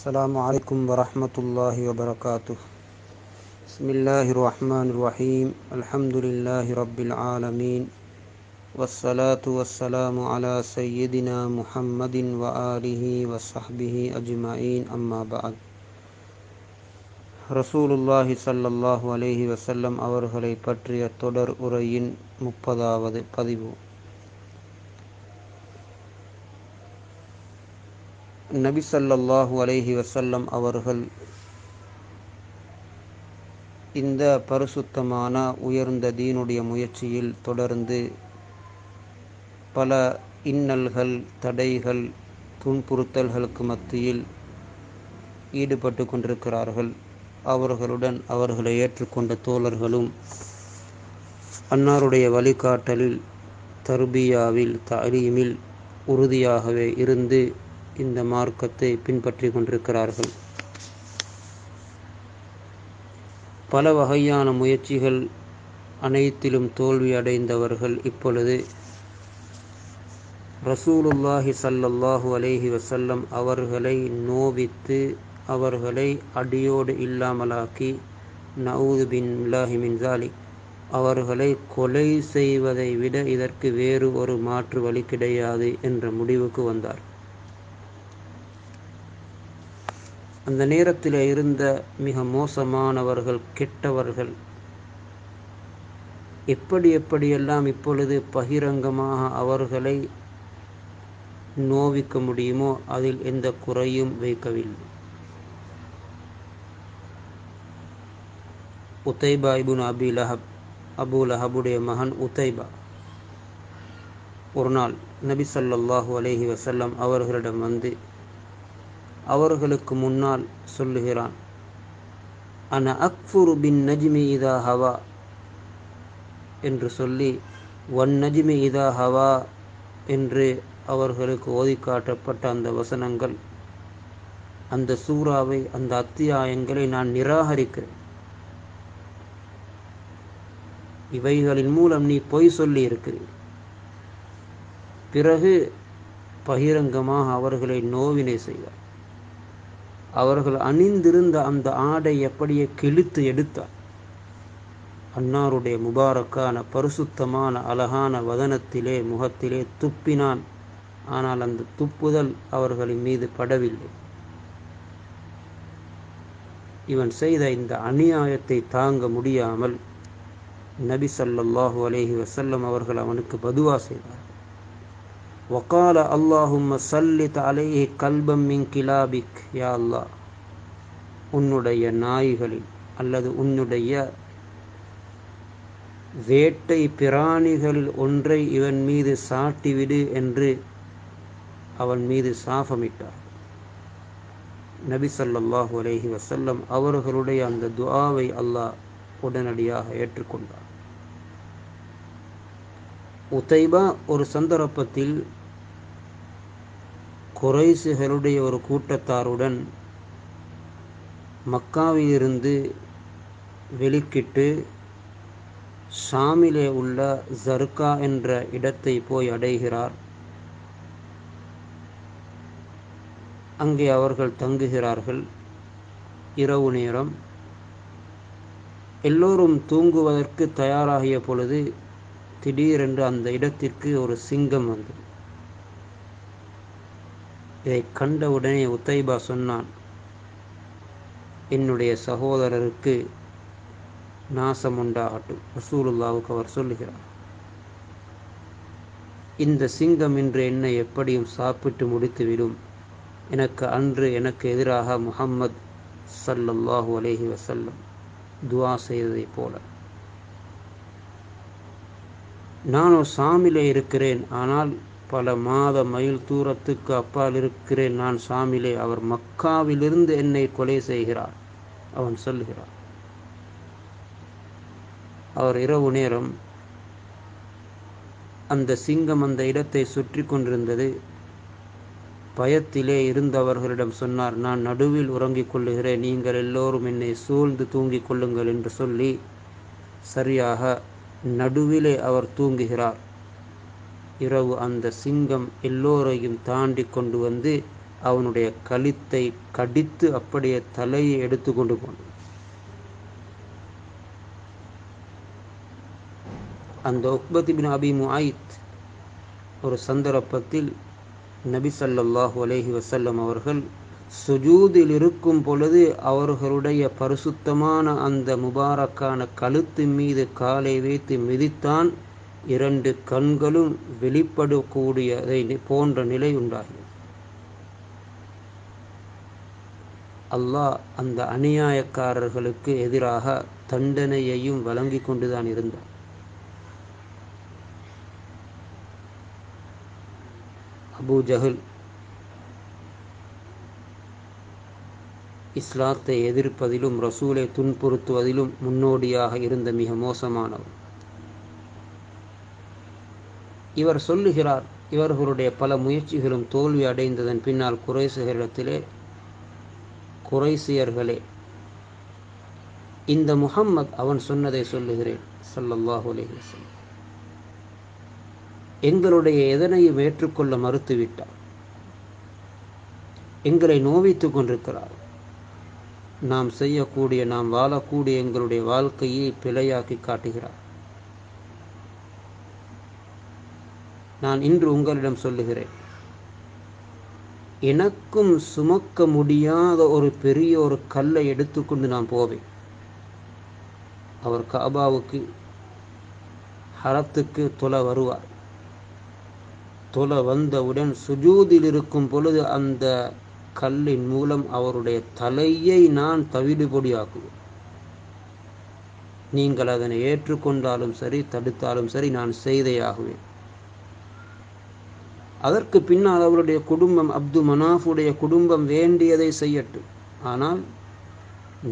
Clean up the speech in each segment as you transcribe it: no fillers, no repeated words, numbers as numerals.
السلام عليكم ورحمة الله وبركاته. بسم الله الرحمن الرحيم. الحمد لله رب العالمين، والصلاة والسلام على سيدنا محمد وآله وصحبه أجمعين. أما بعد. ரசூலுல்லாஹி ஸல்லல்லாஹு அலைஹி வஸல்லம் அவர்களை பற்றிய தொடர் உரையின் 30வது பதிவு. நபி ஸல்லல்லாஹு அலைஹி வஸல்லம் அவர்கள் இந்த பரிசுத்தமான உயர்ந்த தீனுடைய முயற்சியில் தொடர்ந்து பல இன்னல்கள், தடைகள், துன்புறுத்தல்களுக்கு மத்தியில் ஈடுபட்டு கொண்டிருக்கிறார்கள். அவர்களுடன் அவர்களை ஏற்றுக்கொண்ட தோழர்களும் அன்னாருடைய வழிகாட்டலில், தர்பியாவில், தலீமில் உறுதியாகவே இருந்து இந்த மார்க்கத்தை பின்பற்றி கொண்டிருக்கிறார்கள். பல வகையான முயற்சிகள் அனைத்திலும் தோல்வி அடைந்தவர்கள் இப்பொழுது ரசூலுல்லாஹி ஸல்லல்லாஹு அலைஹி வஸல்லம் அவர்களை நோவித்து அவர்களை அடியோடு இல்லாமலாக்கி, நஊது பில்லாஹி மின் ஸாலிக், அவர்களை கொலை செய்வதை விட இதற்கு வேறு ஒரு மாற்று வழி கிடையாது என்ற முடிவுக்கு வந்தார். அந்த நேரத்தில் இருந்த மிக மோசமானவர்கள், கெட்டவர்கள் எப்படியெல்லாம் இப்பொழுது பகிரங்கமாக அவர்களை நோவிக்க முடியுமோ அதில் எந்த குறையும் வைக்கவில்லை. உத்தைபா இப்னு அபூ லஹபுடைய மகன் உத்தைபா ஒரு நாள் நபி ஸல்லல்லாஹு அலைஹி வஸல்லம் அவர்களிடம் வந்து அவர்களுக்கு முன்னால் சொல்லுகிறான், அன அக்ஃபுரு பின் நஜ்மி இதா ஹவா என்று சொல்லி, வன் நஜ்மி இதா ஹவா என்று அவர்களுக்கு ஓதி காட்டப்பட்ட அந்த வசனங்கள், அந்த சூறாவை, அந்த அத்தியாயங்களை நான் நிராகரிக்கிறேன். இவைகளின் மூலம் நீ பொய் சொல்லி இருக்கிறீர். பிறகு பகிரங்கமாக அவர்களை நோவினை செய்தார். அவர்கள் அணிந்திருந்த அந்த ஆடை எப்படியே கிழித்து எடுத்தார். அன்னாருடைய முபாரக்கான பரிசுத்தமான அழகான வதனத்திலே, முகத்திலே துப்பினான். ஆனால் அந்த துப்புதல் அவர்களின் மீது படவில்லை. இவன் செய்த இந்த அநியாயத்தை தாங்க முடியாமல் நபி ஸல்லல்லாஹு அலைஹி வஸல்லம் அவர்கள் அவனுக்கு பதுவா செய்தார். வகால அல்லாஹும்ம ஸல்லித் அலைஹி கல்பம் மின் கிலாபிக், யா அல்லாஹ், உன்னுடைய நாய்களில் அல்லது உன்னுடைய வேட்டை பிராணிகளில் ஒன்றை இவன் மீது சாட்டிவிடு என்று அவன் மீது சாபமிட்டார். நபி ஸல்லல்லாஹு அலைஹி வஸல்லம் அவர்களுடைய அந்த துஆவை அல்லாஹ் உடனடியாக ஏற்றுக்கொண்டார். உத்தைபா ஒரு சந்தர்ப்பத்தில் குறைஷிகளுடைய ஒரு கூட்டத்தாருடன் மக்காவிலிருந்து வெளிக்கிட்டு ஷாமிலே உள்ள ஜர்கா என்ற இடத்தை போய் அடைகிறார். அங்கே அவர்கள் தங்குகிறார்கள். இரவு நேரம். எல்லோரும் தூங்குவதற்கு தயாராகிய பொழுது திடீரென்று அந்த இடத்திற்கு ஒரு சிங்கம் வந்தது. இதை கண்டவுடனே உத்தைபா சொன்னான், என்னுடைய சகோதரருக்கு நாசம் உண்டாகட்டும். ரசூலுல்லாஹ்வுக்கு அவர் சொல்லுகிறார், இந்த சிங்கம் இன்று என்னை எப்படியும் சாப்பிட்டு முடித்துவிடும். எனக்கு எதிராக முஹம்மது ஸல்லல்லாஹு அலைஹி வஸல்லம் துஆ செய்ததை போல நானும் ஷாமிலே இருக்கிறேன். ஆனால் பல மாத மைல் தூரத்துக்கு அப்பால் இருக்கிறேன் நான் ஷாமிலே. அவர் மக்காவிலிருந்து என்னை கொலை செய்கிறார். அவன் சொல்லுகிறார். அவர் இரவு நேரம் அந்த சிங்கம் அந்த இடத்தை சுற்றி கொண்டிருந்தது. பயத்திலே இருந்தவர்களிடம் சொன்னார், நான் நடுவில் உறங்கிக் கொள்ளுகிறேன், நீங்கள் எல்லோரும் என்னை சூழ்ந்து தூங்கிக் கொள்ளுங்கள் என்று சொல்லி சரியாக நடுவிலே அவர் தூங்குகிறார். இரவு அந்த சிங்கம் எல்லோரையும் தாண்டி கொண்டு வந்து அவனுடைய கழுத்தை கடித்து அப்படியே தலையை எடுத்து கொண்டு போனான். அந்த உக்பத் இப்னு அபி முஆய்த் ஒரு சந்தர்ப்பத்தில் நபி ஸல்லல்லாஹு அலைஹி வஸல்லம் அவர்கள் சுஜூதில் இருக்கும் பொழுது அவர்களுடைய பரிசுத்தமான அந்த முபாரக்கான கழுத்தின் மீது காலை வைத்து மிதித்தான். 2 கண்களும் வெளிப்படக்கூடியதை போன்ற நிலை உண்டாகியது. அல்லாஹ் அந்த அநியாயக்காரர்களுக்கு எதிராக தண்டனையையும் வழங்கி கொண்டுதான் இருந்தார். அபூ ஜஹல் இஸ்லாத்தை எதிர்ப்பதிலும் ரசூலை துன்புறுத்துவதிலும் முன்னோடியாக இருந்த மிக மோசமானவர். இவர் சொல்லுகிறார், இவர்களுடைய பல முயற்சிகளும் தோல்வி அடைந்ததன் பின்னால் குறைஷிகளிடத்திலே, குறைஷியர்களே, இந்த முஹம்மத் அவன் சொன்னதை சொல்லுகிறேன் ஸல்லல்லாஹு அலைஹி வஸல்லம், எங்களுடைய எதனையும் ஏற்றுக்கொள்ள மறுத்துவிட்டார், எங்களை நோவித்து கொண்டிருக்கிறார், நாம் செய்யக்கூடிய, நாம் வாழக்கூடிய எங்களுடைய வாழ்க்கையை பிழையாக்கி காட்டுகிறார். நான் இன்று உங்களிடம் சொல்லுகிறேன், எனக்கும் சுமக்க முடியாத ஒரு பெரிய ஒரு கல்லை எடுத்துக்கொண்டு நான் போவேன். அவர் காபாவுக்கு ஹரத்துக்கு தொலை வருவார். தொலை வந்தவுடன் சுஜூதில் இருக்கும் பொழுது அந்த கல்லின் மூலம் அவருடைய தலையை நான் தவிடுபொடியாக்குவேன். நீங்கள் அதனை ஏற்றுக்கொண்டாலும் சரி, தடுத்தாலும் சரி, நான் செய்தே ஆகுவேன். அதற்கு பின்னால் அவருடைய குடும்பம், அப்து மனாஃபுடைய குடும்பம் வேண்டியதை செய்யட்டும், ஆனால்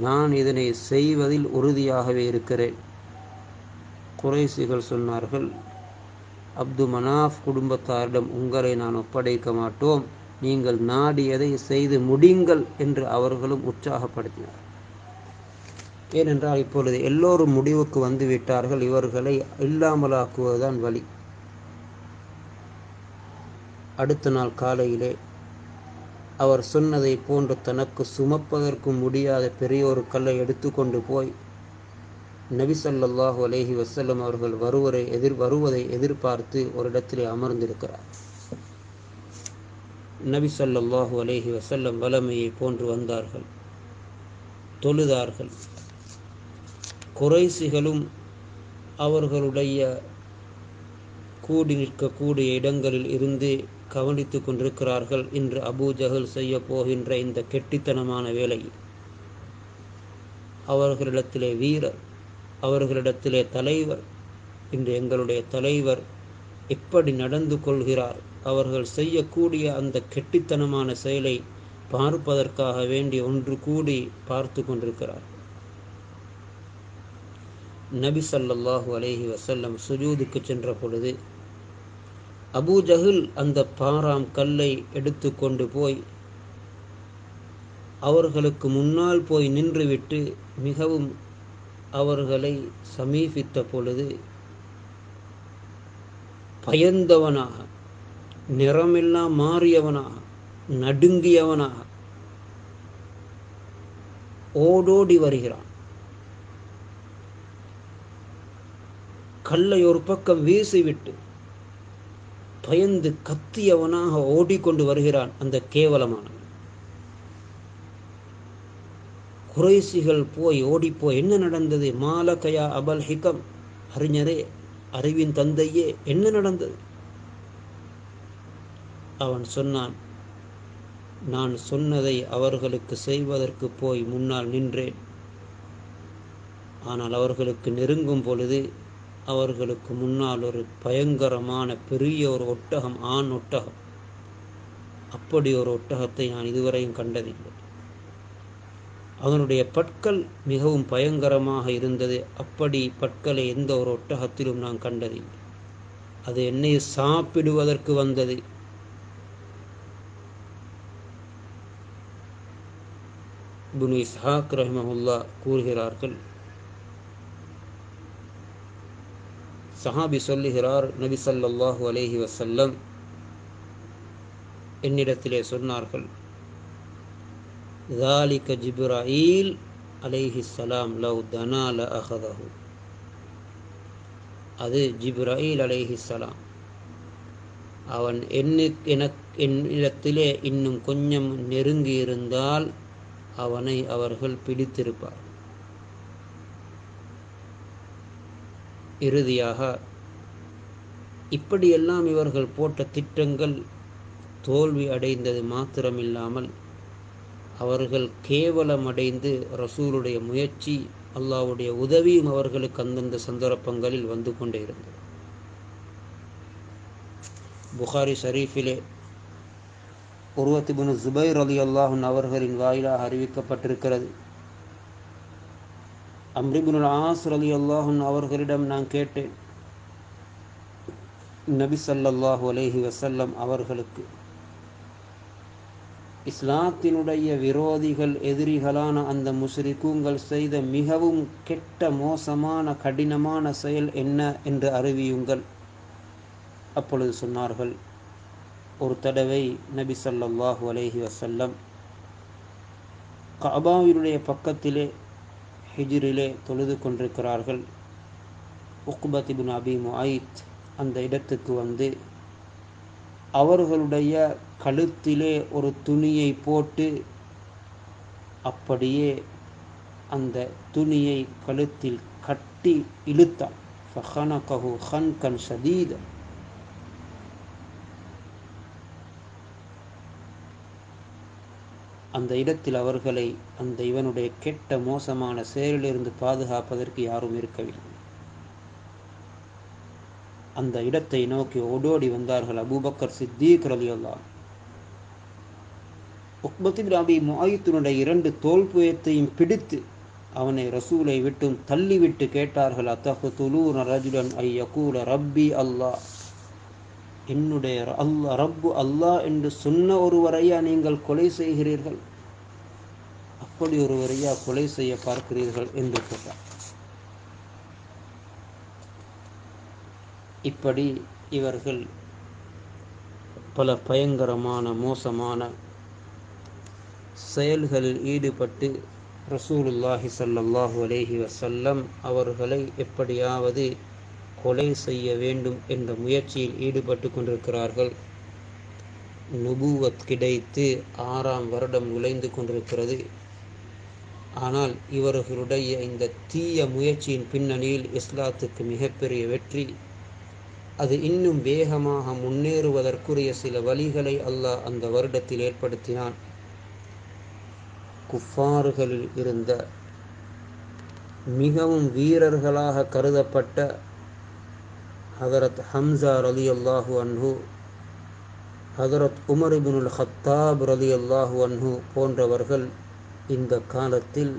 நான் இதனை செய்வதில் உறுதியாகவே இருக்கிறேன். குறைஷிகள் சொன்னார்கள், அப்து மனாஃப் குடும்பத்தாரிடம் உங்களை நான் ஒப்படைக்க மாட்டோம், நீங்கள் நாடியதை செய்து முடியுங்கள் என்று அவர்களும் உற்சாகப்படுத்தினார். ஏனென்றால் இப்பொழுது எல்லோரும் முடிவுக்கு வந்துவிட்டார்கள், இவர்களை இல்லாமலாக்குவதுதான் வழி. அடுத்த நாள் காலையிலே அவர் சொன்னதை போன்று தனக்கு சுமப்பதற்கு முடியாத பெரிய ஒரு கல்லை எடுத்துக்கொண்டு போய் நபி ஸல்லல்லாஹு அலைஹி வஸல்லம் அவர்கள் வருவதை எதிர்பார்த்து ஒரு இடத்திலே அமர்ந்திருக்கிறார். நபி ஸல்லல்லாஹு அலைஹி வஸல்லம் வலமையை போன்று வந்தார்கள், தொழுதார்கள். குறைஷிகளும் அவர்களுடைய கூடி நிற்கக்கூடிய இடங்களில் இருந்து கவனித்து கொண்டிருக்கிறார்கள். இன்று அபூ ஜஹல் செய்ய போகின்ற இந்த கெட்டித்தனமான வேலை, அவர்களிடத்திலே வீரர், அவர்களிடத்திலே தலைவர், இன்று எங்களுடைய தலைவர் எப்படி நடந்து கொள்கிறார், அவர்கள் செய்யக்கூடிய அந்த கெட்டித்தனமான செயலை பார்ப்பதற்காக வேண்டி ஒன்று கூடி பார்த்து கொண்டிருக்கிறார். நபி ஸல்லல்லாஹு அலைஹி வஸல்லம் சுஜூதுக்கு சென்ற பொழுது அபூ ஜஹல் அந்த பாராம் கல்லை எடுத்து கொண்டு போய் அவர்களுக்கு முன்னால் போய் நின்றுவிட்டு மிகவும் அவர்களை சமீபித்த பொழுது பயந்தவனாக, நிறமெல்லாம் மாறியவனாக, நடுங்கியவனாக ஓடோடி வருகிறான். கல்லை ஒரு பக்கம் வீசிவிட்டு பயந்து கத்தியவனாக ஓடிக்கொண்டு வருகிறான் அந்த கேவலமானவன். குறைஷிகள் போய் ஓடிப்போய், என்ன நடந்தது? மாலகயா அபல் ஹிகம், அறிஞரே, அறிவின் தந்தையே, என்ன நடந்தது? அவன் சொன்னான், நான் சொன்னதை அவர்களுக்கு செய்வதற்கு போய் முன்னால் நின்றேன். ஆனால் அவர்களுக்கு நெருங்கும் பொழுது அவர்களுக்கு முன்னால் ஒரு பயங்கரமான பெரிய ஒரு ஒட்டகம், ஆண் ஒட்டகம், அப்படி ஒரு ஒட்டகத்தை நான் இதுவரையும் கண்டதில்லை. அவனுடைய பற்கள் மிகவும் பயங்கரமாக இருந்தது. அப்படி பற்களை எந்த ஒரு ஒட்டகத்திலும் நான் கண்டதில்லை. அது என்னை சாப்பிடுவதற்கு வந்தது. இப்னு இஸ்ஹாக் ரஹ்மஹுல்லாஹ் கூறுகிறார்கள், சஹாபி சொல்லுகிறார், நபி ஸல்லல்லாஹு அலைஹி வஸல்லம் என்னிடத்திலே சொன்னார்கள், ذَلِكَ ஜிப்ராயில் அலைஹிஸ்ஸலாம் லவ் தனா லஅஹதஹு. அது ஜிப்ராயில் அலைஹிஸ்ஸலாம், அவன் என்னிடத்திலே இன்னும் கொஞ்சம் நெருங்கி இருந்தால் அவனை அவர்கள் பிடித்திருப்பார். இறுதியாக இப்படியெல்லாம் இவர்கள் போட்ட திட்டங்கள் தோல்வி அடைந்தது மாத்திரமில்லாமல் அவர்கள் கேவலமடைந்து ரசூலுடைய முயற்சி, அல்லாஹ்வுடைய உதவியும் அவர்களுக்கு அந்தந்த சந்தர்ப்பங்களில் வந்து கொண்டே இருந்தது. புகாரி ஷரீஃபிலே உர்வத் இப்னு ஸுபைர் ரலியல்லாஹு அன்ஹு அவர்களின் வாயிலாக அறிவிக்கப்பட்டிருக்கிறது, அம்ர் இப்னுல் ஆஸ் ரலியல்லாஹு அன்ஹு அவர்களிடம் நான் கேட்டேன், நபி ஸல்லல்லாஹு அலைஹி வஸல்லம் அவர்களுக்கு இஸ்லாத்தினுடைய விரோதிகள், எதிரிகளான அந்த முஸ்ரிக்குங்கள் செய்த மிகவும் கெட்ட மோசமான கடினமான செயல் என்ன என்று அறிவியுங்கள். அப்பொழுது சொன்னார்கள், ஒரு தடவை நபி ஸல்லல்லாஹு அலைஹி வஸல்லம் கஅபாவினுடைய பக்கத்திலே ஹிஜ்ரிலே தொழுது கொண்டிருக்கிறார்கள். உக்பத் இப்னு அபி முஐத் அந்த இடத்துக்கு வந்து அவர்களுடைய கழுத்திலே ஒரு துணியை போட்டு அப்படியே அந்த துணியை கழுத்தில் கட்டி இழுத்தார். ஃபஹனகஹு ஹன்கன் ஷதீத. அந்த இடத்தில் அவர்களை அந்த இவனுடைய கெட்ட மோசமான செயலிலிருந்து பாதுகாப்பதற்கு யாரும் இருக்கவில்லை. அந்த இடத்தை நோக்கி ஓடோடி வந்தார்கள் அபூபக்கர் சித்தீக் ரலியல்லாஹு. உக்பத் இப்னு அபி முஐத்தினுடைய 2 தோள்புயத்தையும் பிடித்து அவனை ரசூலை விட்டும் தள்ளிவிட்டு கேட்டார்கள், அத்தஹ்துலூன ரஜுலன் ஐ யகூல ரப்பி அல்லாஹ், என்னுடைய அல்லாஹ் ரப்பு அல்லாஹ் என்று சொன்ன ஒருவரையா நீங்கள் கொலை செய்கிறீர்கள்? அப்படி ஒருவரையா கொலை செய்ய பார்க்கிறீர்கள் என்று கேட்டார். இப்படி இவர்கள் பல பயங்கரமான மோசமான செயல்களில் ஈடுபட்டு ரசூலுல்லாஹி ஸல்லல்லாஹு அலைஹி வஸல்லம் அவர்களை எப்படியாவது கொலை செய்ய வேண்டும் என்ற முயற்சியில் ஈடுபட்டு கொண்டிருக்கிறார்கள். நுபுவத் கிடைத்து 6ஆம் வருடம் நுழைந்து கொண்டிருக்கிறது. ஆனால் இவர்களுடைய இந்த தீய முயற்சியின் பின்னணியில் இஸ்லாத்துக்கு மிகப்பெரிய வெற்றி, அது இன்னும் வேகமாக முன்னேறுவதற்குரிய சில வழிகளை அல்லாஹ் அந்த வருடத்தில் ஏற்படுத்தினான். குஃபார்களில் இருந்த மிகவும் வீரர்களாக கருதப்பட்ட ஹதரத் ஹம்சா ரலியல்லாஹு அன்ஹு, ஹதரத் உமர் இப்னுல் ஹத்தாப் ரலியல்லாஹு அன்ஹு போன்றவர்கள் இந்த காலத்தில்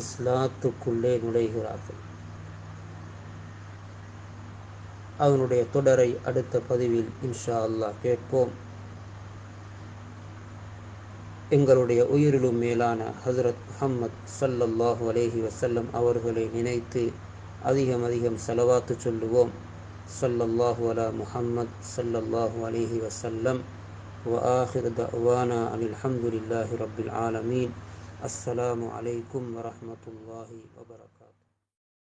இஸ்லாத்துக்குள்ளே நுழைகிறார்கள். அதனுடைய தொடரை அடுத்த பதிவில் இன்ஷா அல்லாஹ் கேட்போம். எங்களுடைய உயிரிலும் மேலான ஹஜ்ரத் முஹம்மத் ஸல்லல்லாஹு அலைஹி வஸல்லம் அவர்களை நினைத்து அதிகம் அதிகம் ஸலவாத்து சொல்லுவோம். ஸல்லல்லாஹு அலா முஹம்மத் ஸல்லல்லாஹு அலைஹி வஸல்லம். وآخر دعوانا أن الحمد لله رب العالمين. السلام عليكم ورحمة الله وبركاته.